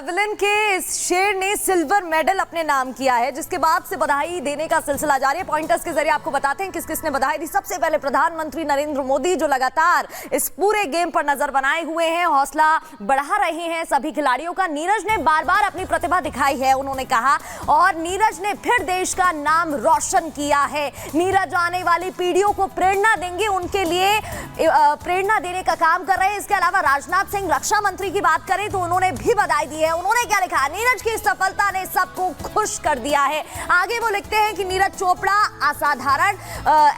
Javelin के इस शेर ने सिल्वर मेडल अपने नाम किया है, जिसके बाद से बधाई देने का सिलसिला जारी है। पॉइंटर्स के जरिए आपको बताते हैं किस किस ने बधाई दी। सबसे पहले प्रधानमंत्री नरेंद्र मोदी, जो लगातार इस पूरे गेम पर नजर बनाए हुए हैं, हौसला बढ़ा रहे हैं सभी खिलाड़ियों का। नीरज ने बार बार अपनी प्रतिभा दिखाई है, उन्होंने कहा, और नीरज ने फिर देश का नाम रोशन किया है। नीरज आने वाली पीढ़ियों को प्रेरणा देंगे, उनके लिए प्रेरणा देने का काम कर रहे हैं। इसके अलावा राजनाथ सिंह रक्षा मंत्री की बात करें तो उन्होंने भी बधाई दी है। उन्होंने क्या लिखा? नीरज की सफलता ने सबको खुश कर दिया है। आगे वो लिखते हैं कि नीरज चोपड़ा असाधारण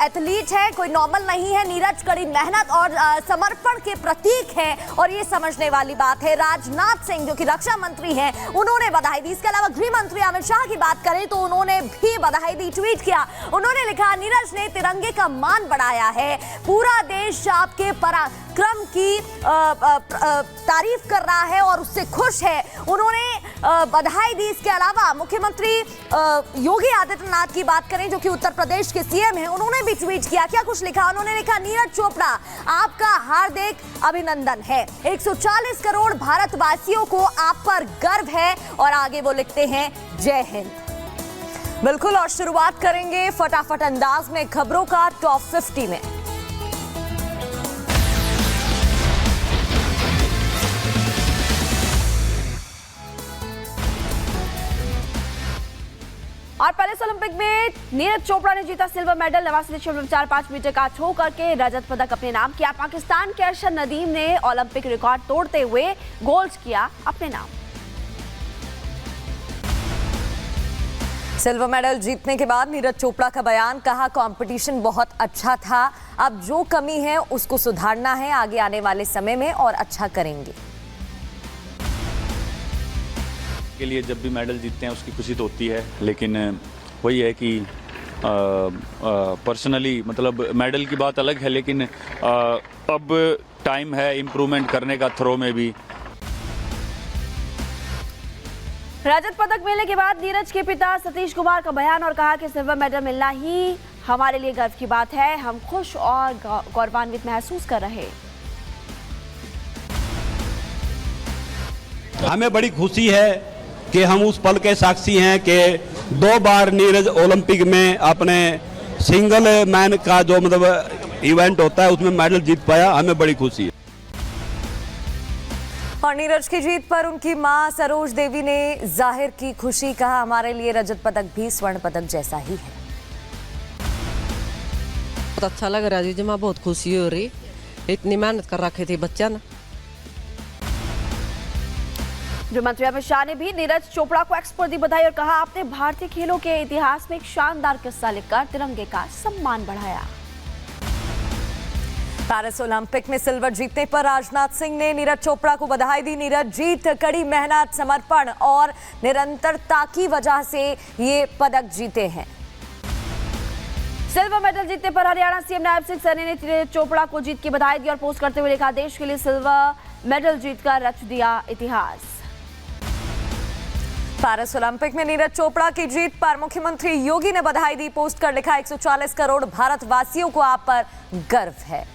एथलीट है, कोई नॉर्मल नहीं है। नीरज कड़ी मेहनत और समर्पण के प्रतीक है और ये समझने वाली बात है। राजनाथ सिंह, जो कि रक्षा मंत्री हैं, उन्होंने बधाई दी। इसके अलावा गृह मंत्री अमित शाह की बात करें तो उन्होंने भी बधाई दी, ट्वीट किया। उन्होंने लिखा, नीरज ने तिरंगे का मान बढ़ाया है, पूरा देश आपके पराक्रम की तारीफ कर रहा है और उससे खुश है। उन्होंने बधाई दी। इसके अलावा मुख्यमंत्री योगी आदित्यनाथ की बात करें, जो कि उत्तर प्रदेश के सीएम हैं, उन्होंने भी ट्वीट किया। क्या कुछ लिखा? उन्होंने लिखा, नीरज चोपड़ा आपका हार्दिक अभिनंदन है। 140 करोड़ भारतवासियों को आप पर गर्व है। और आगे वो लिखते हैं, जय हिंद। बिल्कुल, और शुरुआत करेंगे फटाफट अंदाज में खबरों का टॉप 50 में। और पेरिस ओलंपिक में नीरज चोपड़ा ने जीता सिल्वर मेडल। 89.45 मीटर का थ्रो करके रजत पदक अपने नाम किया। पाकिस्तान के अरशद नदीम ने ओलंपिक रिकॉर्ड तोड़ते हुए गोल्ड किया अपने नाम। सिल्वर मेडल जीतने के बाद नीरज चोपड़ा का बयान, कहा कंपटीशन बहुत अच्छा था, अब जो कमी है उसको सुधारना है, आगे आने वाले समय में और अच्छा करेंगे। के लिए जब भी मेडल जीतते हैं उसकी खुशी तो होती है, लेकिन वही है कि पर्सनली मतलब मेडल की बात अलग है, लेकिन अब टाइम है इम्प्रूवमेंट करने का थ्रो में भी। रजत पदक मिलने के बाद नीरज के पिता सतीश कुमार का बयान और कहा कि सिल्वर मेडल मिलना ही हमारे लिए गर्व की बात है, हम खुश और गौरवान्वित महसूस कर रहे हैं। हमें बड़ी खुशी है कि हम उस पल के साक्षी हैं कि 2 बार नीरज ओलंपिक में अपने सिंगल मैन का जो मतलब इवेंट होता है उसमें मेडल जीत पाया। हमें बड़ी खुशी है। और नीरज की जीत पर उनकी मां सरोज देवी ने जाहिर की खुशी, कहा, हमारे लिए रजत पदक भी स्वर्ण पदक जैसा ही है। बहुत अच्छा लग रहा है जी, मां बहुत खुशी हो रही, इतनी मेहनत कर रखे थे बच्चा ना। गृह मंत्री अमित शाह ने भी नीरज चोपड़ा को एक्सपर्ट दी बधाई और कहा, आपने भारतीय खेलों के इतिहास में एक शानदार किस्सा लिखकर तिरंगे का सम्मान बढ़ाया। पेरिस ओलंपिक में सिल्वर जीतने पर राजनाथ सिंह ने नीरज चोपड़ा को बधाई दी। नीरज जीत कड़ी मेहनत, समर्पण और निरंतरता की वजह से ये पदक जीते हैं। सिल्वर मेडल जीतने पर हरियाणा सीएम नायब सिंह सैनी ने नीरज चोपड़ा को जीत की बधाई दी और पोस्ट करते हुए लिखा, देश के लिए सिल्वर मेडल जीतकर रच दिया इतिहास। पेरिस ओलंपिक में नीरज चोपड़ा की जीत पर मुख्यमंत्री योगी ने बधाई दी, पोस्ट कर लिखा, 140 करोड़ भारतवासियों को आप पर गर्व है।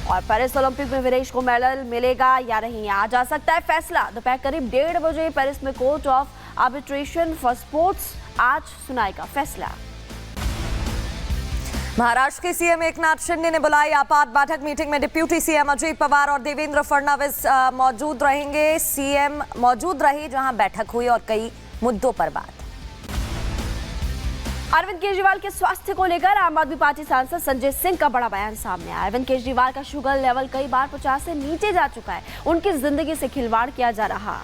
और पेरिस ओलंपिक में वीरेश को मेडल मिलेगा या नहीं, आ जा सकता है फैसला। दोपहर करीब 1:30 बजे पेरिस में court of arbitration for sports आज सुनाएगा फैसला। महाराष्ट्र के सीएम एकनाथ शिंदे ने बुलाई आपात बैठक। मीटिंग में डिप्यूटी सीएम अजित पवार और देवेंद्र फडणवीस मौजूद रहेंगे। सीएम मौजूद रहे जहां बैठक हुई और कई मुद्दों पर बात। अरविंद केजरीवाल के स्वास्थ्य को लेकर आम आदमी पार्टी सांसद संजय सिंह का बड़ा बयान सामने आया। अरविंद केजरीवाल का शुगर लेवल कई बार 50 से नीचे जा चुका है, उनकी जिंदगी से खिलवाड़ किया जा रहा।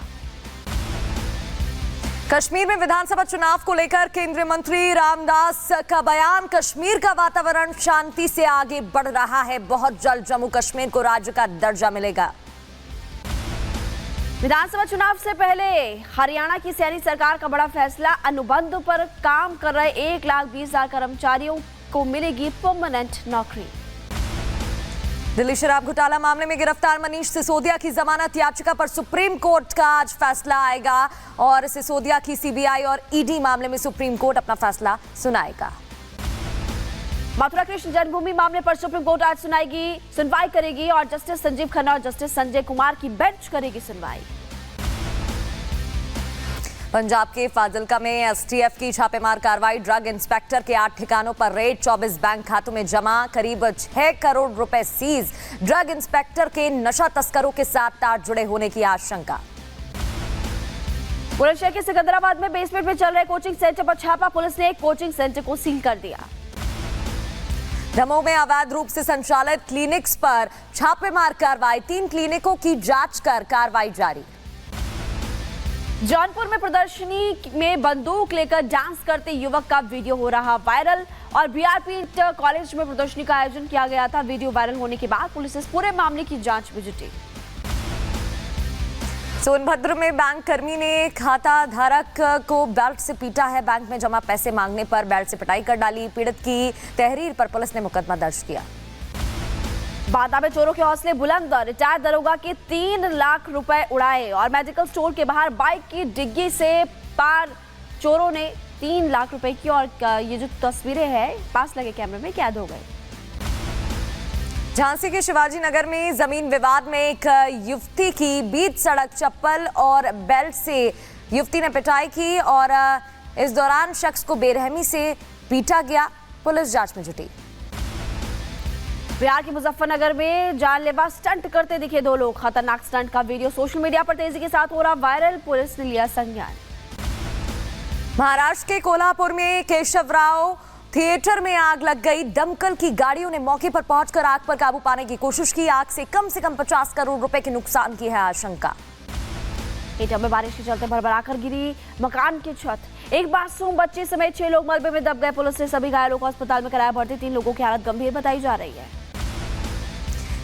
कश्मीर में विधानसभा चुनाव को लेकर केंद्रीय मंत्री रामदास का बयान, कश्मीर का वातावरण शांति से आगे बढ़ रहा है, बहुत जल्द जम्मू कश्मीर को राज्य का दर्जा मिलेगा। विधानसभा चुनाव से पहले हरियाणा की सैनी सरकार का बड़ा फैसला, अनुबंध पर काम कर रहे 1,20,000 कर्मचारियों को मिलेगी परमानेंट नौकरी। दिल्ली शराब घोटाला मामले में गिरफ्तार मनीष सिसोदिया की जमानत याचिका पर सुप्रीम कोर्ट का आज फैसला आएगा और सिसोदिया की सीबीआई और ईडी मामले में सुप्रीम कोर्ट अपना फैसला सुनाएगा। मथुरा कृष्ण जन्मभूमि मामले पर सुप्रीम कोर्ट आज सुनवाई करेगी और जस्टिस संजीव खन्ना और जस्टिस संजय कुमार की बेंच करेगी सुनवाई। पंजाब के फाजिल्का में एसटीएफ की छापेमार कार्रवाई। ड्रग इंस्पेक्टर के 8 ठिकानों पर रेड, 24 बैंक खातों में जमा, करीब 6 करोड़ रुपए सीज। ड्रग इंस्पेक्टर के नशा तस्करों के साथ तार जुड़े होने की आशंका। बुलंदशहर के सिकंदराबाद में बेसमेंट में चल रहे कोचिंग सेंटर पर छापा। पुलिस ने एक कोचिंग सेंटर को सील कर दिया। दमोह में अवैध रूप से संचालित क्लिनिक्स पर छापेमार कार्रवाई। 3 क्लिनिकों की जांच कर कार्रवाई जारी। जौनपुर में प्रदर्शनी में बंदूक लेकर डांस करते युवक का वीडियो हो रहा वायरल और बीआरपी कॉलेज में प्रदर्शनी का आयोजन किया गया था। वीडियो वायरल होने के बाद पुलिस इस पूरे मामले की जांच में जुटी। सोनभद्र में बैंक कर्मी ने खाता धारक को बेल्ट से पीटा है। बैंक में जमा पैसे मांगने पर बेल्ट से पिटाई कर डाली। पीड़ित की तहरीर पर पुलिस ने मुकदमा दर्ज किया। बांदा में चोरों के हौसले बुलंद। रिटायर्ड दरोगा के 3 लाख रुपए उड़ाए और मेडिकल स्टोर के बाहर बाइक की डिग्गी से पार चोरों ने 3 लाख रुपए की। और ये जो तस्वीरें हैं पास लगे कैमरे में कैद हो गए। झांसी के शिवाजी नगर में जमीन विवाद में एक युवती की बीच सड़क चप्पल और बेल्ट से युवती ने पिटाई की और इस दौरान शख्स को बेरहमी से पीटा गया। पुलिस जांच में जुटी। बिहार के मुजफ्फरनगर में जानलेवा स्टंट करते दिखे 2 लोग। खतरनाक स्टंट का वीडियो सोशल मीडिया पर तेजी के साथ हो रहा वायरल। पुलिस ने लिया संज्ञान। महाराष्ट्र के कोल्हापुर में केशवराव थिएटर में आग लग गई। दमकल की गाड़ियों ने मौके पर पहुंचकर आग पर काबू पाने की कोशिश की। आग से कम 50 करोड़ रुपए के नुकसान की है आशंका। एटा में बारिश के चलते भरभराकर गिरी मकान की छत। एक मासूम बच्चे समेत 6 लोग मलबे में दब गए। पुलिस ने सभी घायलों को अस्पताल में कराया भर्ती। 3 लोगों की हालत गंभीर बताई जा रही है।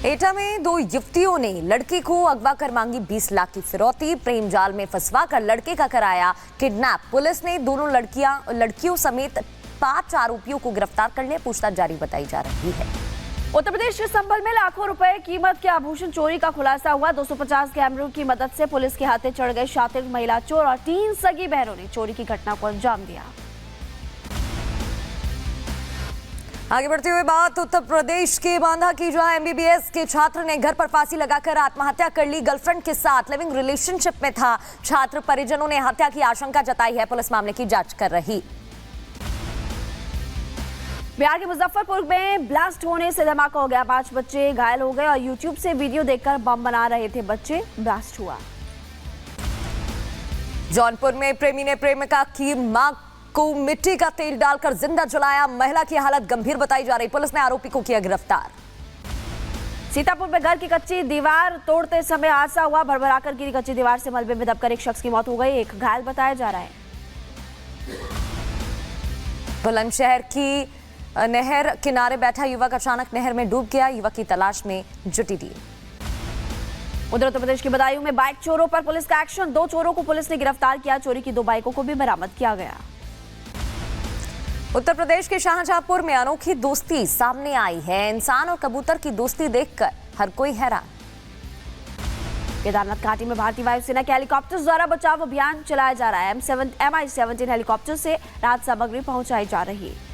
एटा में 2 युवतियों ने लड़के को अगवा कर मांगी 20 लाख की फिरौती। प्रेम जाल में फंसवाकर लड़के का कराया किडनैप। पुलिस ने दोनों लड़कियों समेत 5 आरोपियों को गिरफ्तार कर लिया। पूछताछ जारी बताई जा रही है। उत्तर प्रदेश के संभल में लाखों रुपए कीमत के आभूषण चोरी का खुलासा हुआ। 250 कैमरों की मदद से पुलिस के हाथे चढ़ गए शातिर महिला चोर और 3 सगी बहनों ने चोरी की घटना को अंजाम दिया। आगे बढ़ते हुए बात उत्तर प्रदेश के बांदा की, जहां एमबीबीएस के छात्र ने घर पर फांसी लगाकर आत्महत्या कर ली। गर्लफ्रेंड के साथ लिविंग रिलेशनशिप में था छात्र। परिजनों ने हत्या की आशंका जताई है। पुलिस मामले की जांच कर रही। बिहार के मुजफ्फरपुर में ब्लास्ट होने से धमाका हो गया। 5 बच्चे घायल हो गए और यूट्यूब से वीडियो देखकर बम बना रहे थे बच्चे। ब्लास्ट हुआ। जौनपुर में प्रेमी ने प्रेमिका की मां को मिट्टी का तेल डालकर जिंदा जलाया। महिला की हालत गंभीर बताई जा रही। पुलिस ने आरोपी को किया गिरफ्तार। सीतापुर में घर की कच्ची दीवार तोड़ते समय हादसा हुआ। भरभराकर गिरी कच्ची दीवार से मलबे में दबकर एक शख्स की मौत हो गई। एक घायल बताया जा रहा है। बुलंदशहर की नहर किनारे बैठा युवक अचानक नहर में डूब गया। युवक की तलाश में जुटी टीम। उधर उत्तर प्रदेश के बदायूं में बाइक चोरों पर पुलिस का एक्शन। 2 चोरों को पुलिस ने गिरफ्तार किया। चोरी की 2 बाइकों को भी बरामद किया गया। उत्तर प्रदेश के शाहजहांपुर में अनोखी दोस्ती सामने आई है। इंसान और कबूतर की दोस्ती देखकर हर कोई हैरान। केदारनाथ घाटी में भारतीय वायुसेना के हेलीकॉप्टर्स द्वारा बचाव अभियान चलाया जा रहा है। MI-17 हेलीकॉप्टर से राहत सामग्री पहुंचाई जा रही है।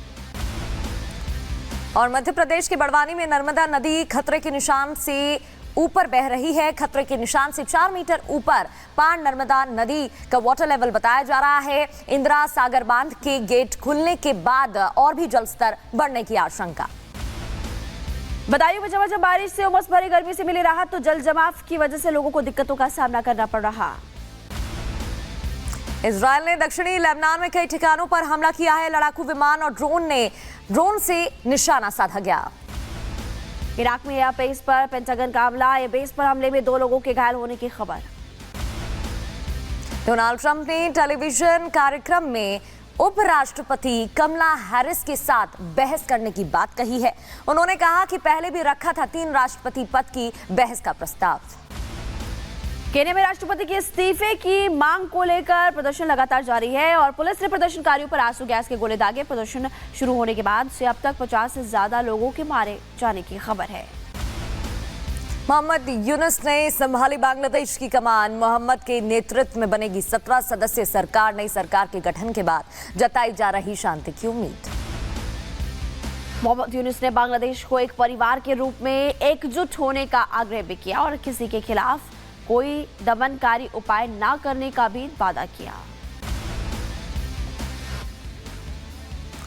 और मध्य प्रदेश के बड़वानी में नर्मदा नदी खतरे के निशान से ऊपर बह रही है। खतरे के निशान से 4 मीटर ऊपर पार नर्मदा नदी का वाटर लेवल बताया जा रहा है। इंदिरा सागर बांध के गेट खुलने के बाद और भी जलस्तर बढ़ने की आशंका। बदायूं में झमाझम बारिश से उमस भरी गर्मी से मिली राहत, तो जल जमाव की वजह से लोगों को दिक्कतों का सामना करना पड़ रहा। इजरायल ने दक्षिणी लेबनान में कई ठिकानों पर हमला किया है। लड़ाकू विमान और ड्रोन से निशाना साधा गया। इराक में एयर बेस पर पेंटागन का हमला। एयर बेस पर हमले में 2 लोगों के घायल होने की खबर। डोनाल्ड ट्रंप ने टेलीविजन कार्यक्रम में उपराष्ट्रपति कमला हैरिस के साथ बहस करने की बात कही है। उन्होंने कहा कि पहले भी रखा था 3 राष्ट्रपति पद की बहस का प्रस्ताव। केन्या में राष्ट्रपति के इस्तीफे की मांग को लेकर प्रदर्शन लगातार जारी है और पुलिस ने प्रदर्शनकारियों पर आंसू गैस के गोले दागे। प्रदर्शन शुरू होने के बाद से अब तक 50 से ज्यादा लोगों के मारे जाने की खबर है। मोहम्मद यूनुस ने संभाली बांग्लादेश की कमान। मोहम्मद के नेतृत्व में बनेगी 17 सदस्यीय सरकार। नई सरकार के गठन के बाद जताई जा रही शांति की उम्मीद। मोहम्मद यूनुस ने बांग्लादेश को एक परिवार के रूप में एकजुट होने का आग्रह भी किया और किसी के खिलाफ कोई दमनकारी उपाय न करने का भी वादा किया।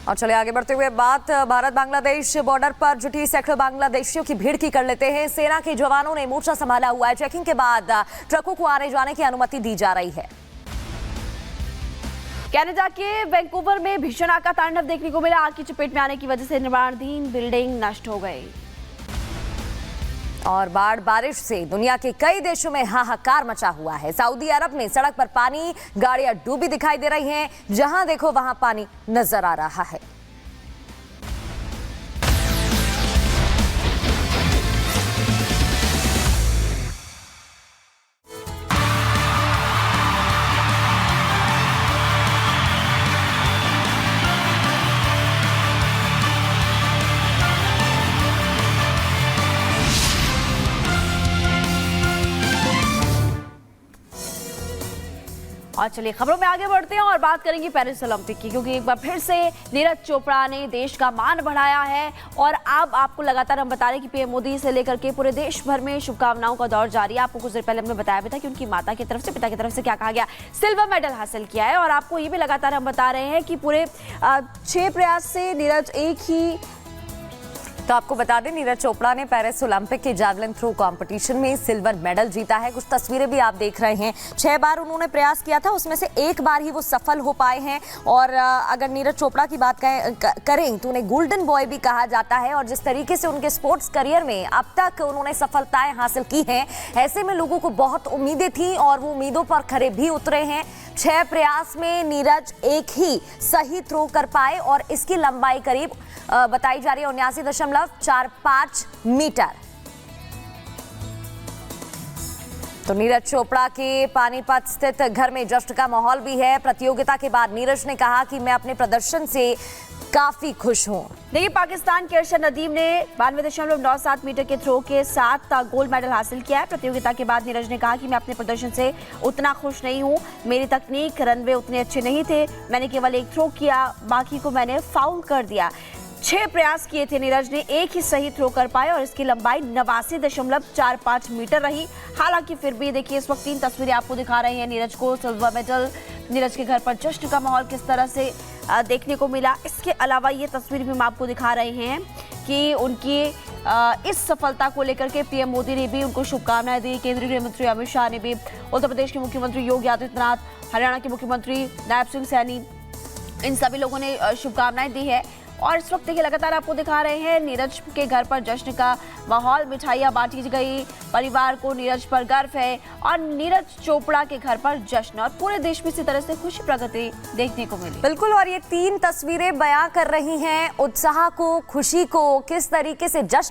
और चले आगे बढ़ते हुए बात भारत बांग्लादेश बॉर्डर पर जुटी सैकड़ों बांग्लादेशियों की भीड़ की कर लेते हैं। सेना के जवानों ने मोर्चा संभाला हुआ है। चेकिंग के बाद ट्रकों को आने जाने की अनुमति दी जा रही है। कनाडा के वैंकूवर में भीषण आग का तांडव देखने को मिला। आग की चपेट में आने की वजह से निर्माणाधीन बिल्डिंग नष्ट हो गई। और बाढ़ बारिश से दुनिया के कई देशों में हाहाकार मचा हुआ है। सऊदी अरब में सड़क पर पानी, गाड़ियां डूबी दिखाई दे रही हैं। जहां देखो वहां पानी नजर आ रहा है। और चलिए खबरों में आगे बढ़ते हैं और बात करेंगे पेरिस ओलंपिक की, क्योंकि एक बार फिर से नीरज चोपड़ा ने देश का मान बढ़ाया है। और अब आपको लगातार हम बता रहे हैं कि पीएम मोदी से लेकर के पूरे देश भर में शुभकामनाओं का दौर जारी है। आपको कुछ देर पहले हमने बताया भी था कि उनकी माता की तरफ से, पिता की तरफ से क्या कहा गया, सिल्वर मेडल हासिल किया है। और आपको ये भी लगातार हम बता रहे हैं कि पूरे 6 प्रयास से नीरज एक ही। तो आपको बता दें, नीरज चोपड़ा ने पेरिस ओलंपिक के जैवलिन थ्रो कंपटीशन में सिल्वर मेडल जीता है। कुछ तस्वीरें भी आप देख रहे हैं। 6 बार उन्होंने प्रयास किया था, उसमें से 1 बार ही वो सफल हो पाए हैं। और अगर नीरज चोपड़ा की बात करें तो उन्हें गोल्डन बॉय भी कहा जाता है। और जिस तरीके से उनके स्पोर्ट्स करियर में अब तक उन्होंने सफलताएं हासिल की हैं, ऐसे में लोगों को बहुत उम्मीदें थी और वो उम्मीदों पर खरे भी उतरे हैं। 6 प्रयास में नीरज एक ही सही थ्रो कर पाए और इसकी लंबाई करीब बताई जा रही है 79.45 मीटर। तो नीरज चोपड़ा के पानीपत स्थित घर में जश्न का माहौल भी है। प्रतियोगिता के बाद नीरज ने कहा कि मैं अपने प्रदर्शन से काफी खुश हूं। देखिए, पाकिस्तान के अरशद नदीम ने 92.97 मीटर के थ्रो के साथ गोल्ड मेडल हासिल किया है। प्रतियोगिता के बाद नीरज ने कहा कि मैं अपने प्रदर्शन से उतना खुश नहीं हूं। मेरी तकनीक, रनवे उतने अच्छे नहीं थे। मैंने केवल एक थ्रो किया, बाकी को मैंने फाउल कर दिया। 6 प्रयास किए थे नीरज ने, एक ही सही थ्रो कर पाए और इसकी लंबाई 89.45 मीटर रही। हालांकि फिर भी देखिए, इस वक्त 3 तस्वीरें आपको दिखा रही हैं नीरज को सिल्वर मेडल। नीरज के घर पर जश्न का माहौल किस तरह से देखने को मिला। इसके अलावा ये तस्वीर भी हम आपको दिखा रहे हैं कि उनकी इस सफलता को लेकर के पीएम मोदी ने भी उनको शुभकामनाएं दी। केंद्रीय गृह मंत्री अमित शाह ने भी, उत्तर प्रदेश के मुख्यमंत्री योगी आदित्यनाथ, हरियाणा के मुख्यमंत्री नायब सिंह सैनी, इन सभी लोगों ने शुभकामनाएं दी है। और इस वक्त देखिए, लगातार आपको दिखा रहे हैं नीरज के घर पर जश्न का माहौल, मिठाइयाँ बांटी गई, परिवार को नीरज पर गर्व है। और नीरज चोपड़ा के घर पर जश्न और पूरे देश में इसी तरह से खुशी प्रगति देखने को मिली। बिल्कुल, और ये 3 तस्वीरें बयां कर रही हैं उत्साह को, खुशी को, किस तरीके से जश्न